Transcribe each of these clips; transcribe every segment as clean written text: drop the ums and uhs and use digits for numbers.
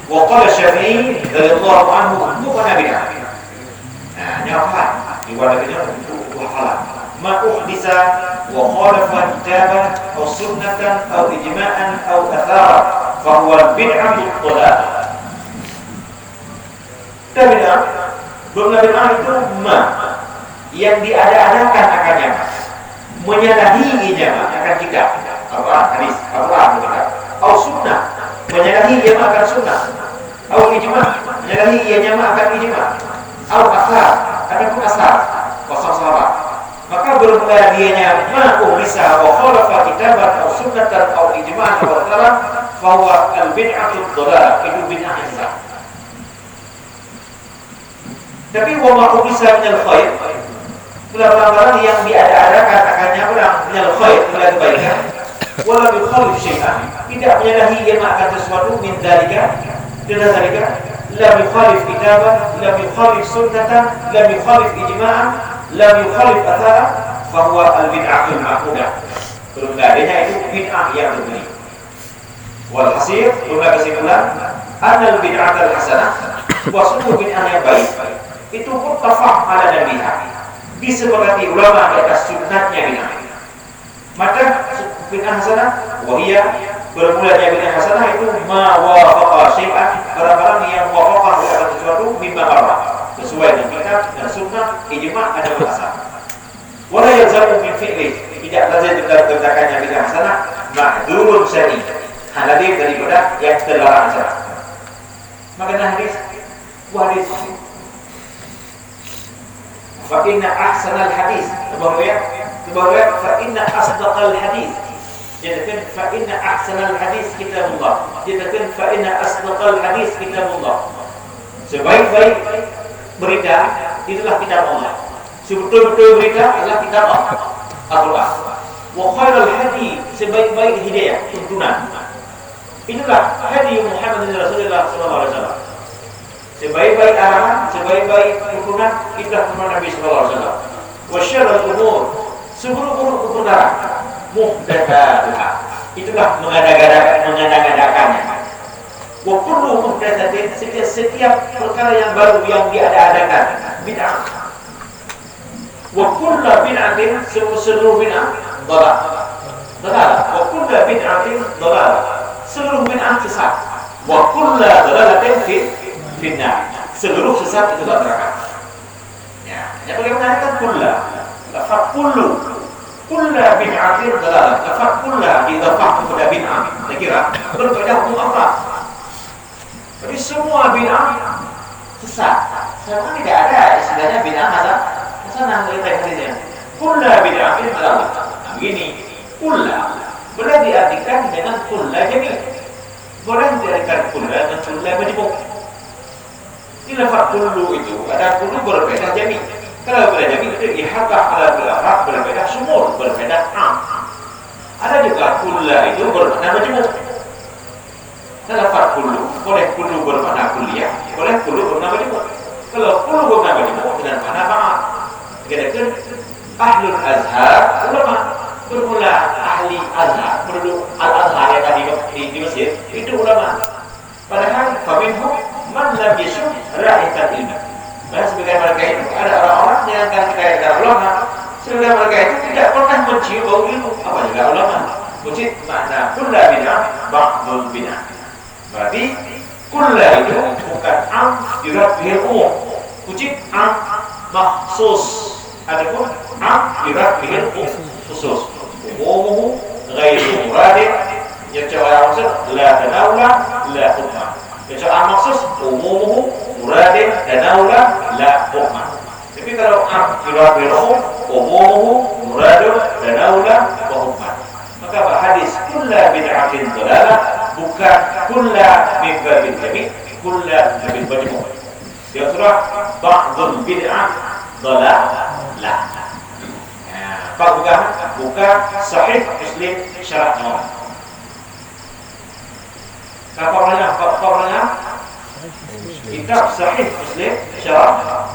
Wa qala Syafi'i radhiyallahu anhu bukan bid'ah. Nah, ini hafalan. Ibaratnya itu hafalan. Ma uhdisa wa khalafa kitaban aw sunnatan aw ijma'an aw athara fa huwa bid'atu dhalalah. Bid'ah, bid'ah itu yang diada-adakan akannya, menyalahi ijma' akan kita. Al-Quran, hadis, Al-Quran kita. Aw sunnah, menyalahi ijma' akan sunnah. Aw ijma', menyalahi ijma' akan ijma'. Aw asar, adapun asar, wasal sahabat. Maka bermula dianya ma'u bisa wa khalafa kitaban aw sunnatan aw ijma'an aw asara fa huwa al-bid'atu dhalalah, itu bid'ah yang sesat. Tapi wa ma'u bisa minal khair, barang-barang yang diada-adakan akannya barang minal khair, adalah kebaikan. Wala bi khalif syai'an, tidak menyalahi yang akan sesuatu min dzalika, dari dzalika la yukhalif kitaban, la yukhalif sunnatan, la yukhalif ijma'an, la yukhalif athara, fa huwa al-bid'atul ma'qudah. Bermulanya itu bid'ah yang berbunyi. Wal hasil, bermula kesimpulan, annal bid'atul hasanah, wa sunu bid'ah yang baik, itu muttafaq ala nabiha, disepakati ulama di atas sunnahnya bid'ah. Maka bid'ah hasanah wahia, bermulanya bid'ah hasanah itu ma wafaqa syai'an, barang-barang yang wafaqah dengan sesuatu mimma marah, sesuai dengan kitab dan sunnah, ijma' ada asal. Wala yalzamu min fi'li, tidak lazim dikerjakannya bid'ah hasanah ma'dzurun syar'i, hadir daripada yang terlarang syar'i. Maka hadis hadis fa inna ahsanal hadis, sebahagian fa inna asdaqal hadis, jadikan fa inna ahsanal hadis kitabullah, jadikan fa inna asdaqal hadis kitabullah. Sebaik-baik berita itulah kitab Allah, sebetul-betul berita adalah kitab Al-Quran. Wa khairal hadi, sebaik-baik hidayah, tuntunan, itulah hadi Muhammad Rasulullah sallallahu alaihi wasallam. Sebaik-baik arahan, sebaik-baik tuntunan, itulah tuntunan Nabi sallallahu alaihi wasallam. Wa syarrul umur, seburuk-buruk perkara, muhdatsatuha, itulah mengada-ngadakannya. Wa kullu muhdatsatin, setiap perkara yang baru yang diada-adakan bid'ah. Wa kullu bid'atin, seluruh bid'ah dhalalah. Wa kullu bid'atin dhalalah, seluruh bid'ah sesat. Wa kullu dhalalatin finnar, seluruh sesat itu neraka. Ya, yang bagaimana kan kullu, lafaz kullu bid'atin dhalalah, lafaz kullu idhafah kepada bid'ah, saya kira berbeda hukum apa? Jadi semua bid'ah sesat. Sekarang tidak ada istilahnya bid'ah hasanah dari hadisnya. Kullu bid'atin dhalalah. Begini, kullu boleh diartikan dengan kullu jami', boleh diartikan kullu dengan kullu majmu'. Di lafaz kullu itu ada kullu berbeda jami'. Kalau berbeda jami' itu ihatah ala bil-afrad, berbeda sumur, berbeda am. Ada juga kullu itu bermakna majmu'. Lafaz kullu boleh kullu bermakna kulliyah, boleh kullu bermakna majmu'. Kalau kullu bermakna majmu' dengan makna ba'd. Kira-kira ahlul azhar, ulama bermula ahli azhar, penduduk al-azhar yang tadi di Mesir, itu ulama. Padahal faminhum man lam yashum ra'ihatal ilm. Dan sebagai mereka itu ada orang-orang yang akan dikatakan ulama, sebagai mereka itu tidak pernah mencium bau ilmu. Apa juga ulama? Wujud makna kullu bid'ah ba'dul bid'ah. Berarti kullu itu bukan am yurad bihil umum. Wujud am maksus, adapun am yurad bihil khusus. Umumuhu ghairu muradin, yang cara maksud la tanawla la hukma. Yang cara maksud umumuhu muradin tanawla la hukma. Tapi kalau am yurad bil umum, umumuhu muradun tanawla wa hukma. Maka hadis kullu bid'atin dhalalah bukan kullu min babil jami', kullu min majmu'. Yang surah ba'dul bid'ah dhalalah. Pak buka Sahih Muslim Syarah Nawawi. Apa orangnya? Kitab Sahih Muslim Syarah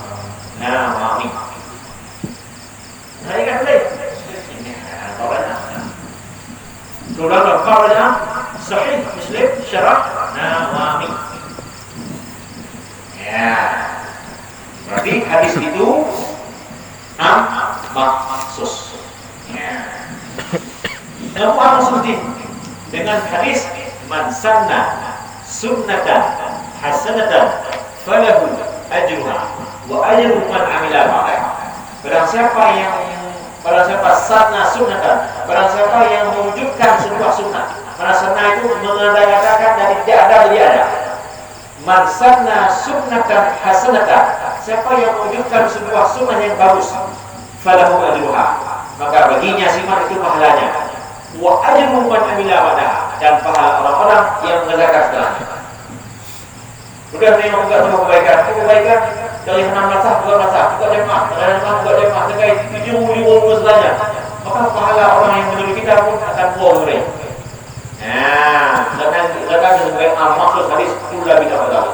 Nawawi. Nah, ini kan boleh. Orangnya. Surah orangnya Sahih Muslim Syarah Nawawi. hadis itu maksus. Apa maksudnya dengan hadis man sanna sunnatan hasanatan falahu ajruha wa ajru man amila ba'daha. Barang siapa sanna sunnatan, barang siapa yang mewujudkan sebuah sunnah. Karena sunnah itu mengadakan dari tidak ada menjadi ada. Man sanna sunnatan hasanatan, siapa yang mewujudkan sebuah sunnah yang bagus, falahu ajruha, maka baginya si man itu pahalanya. Wa ajru man amila ba'daha, dan pahala orang-orang yang mengerjakan setelahnya. Udah memang enggak semua kebaikan dari 6 masa bukan jemaah, dari bukan jemaah terkait 70 setelahnya. Maka pahala orang yang menuju kita pun akan buang mereka. Nah, dengan sebagai maksud hadis pula bid'ah.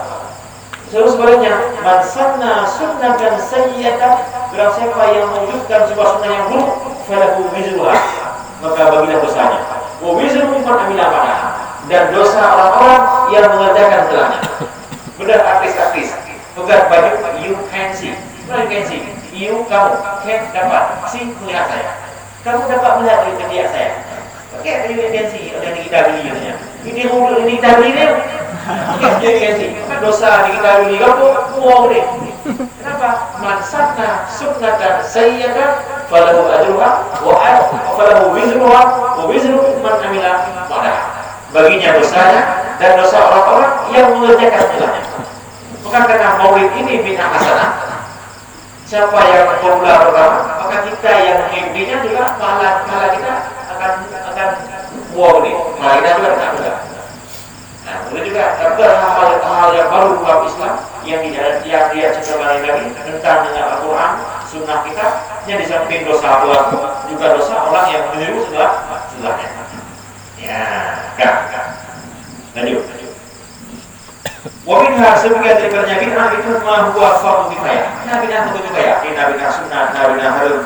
Sebaliknya, man sanna sunnatan sayyi'atan, barang siapa yang mewujudkan sebuah sunnah yang buruk, falahu wizruha, maka bagilah dosanya. Wa wizru man amila ba'daha, dan dosa orang-orang yang mengerjakan setelahnya. Benar artis-artis, pegang baju you can see, bukan can see, kamu can dapat see melihat saya, kamu dapat melihat dari ketiak saya. Pakai you can see, ada yang kita beli katanya. Ini hulu ini kita beli ni, you can see. Dosa yang kita beli kamu buang ni. Kenapa? Man sanna sunnatan sayyi'atan falahu ajruha wa falahu wizruha wa wizru man amila ba'daha. Baginya dosanya dan dosa orang-orang yang mengerjakan setelahnya. Bukan karena maulid ini bid'ah hasanah. Siapa yang populer pertama, maka kita yang mengikutinya juga pahala kita akan wow nih. Pahala kita juga akan juga. Nah, kemudian juga ada hal-hal yang baru dalam Islam yang dia ciptakan lagi tentang dengan Al-Quran, Sunnah kita, yang di samping dosa pelaku juga dosa orang yang meniru setelahnya. Ya, kan. Lanjut. Waminha sebagian daripadanya bid'ah itu mah huwa fardu kifayah. Nah, bid'ah itu kifayah. Bid'ah sunnah, bid'ah harus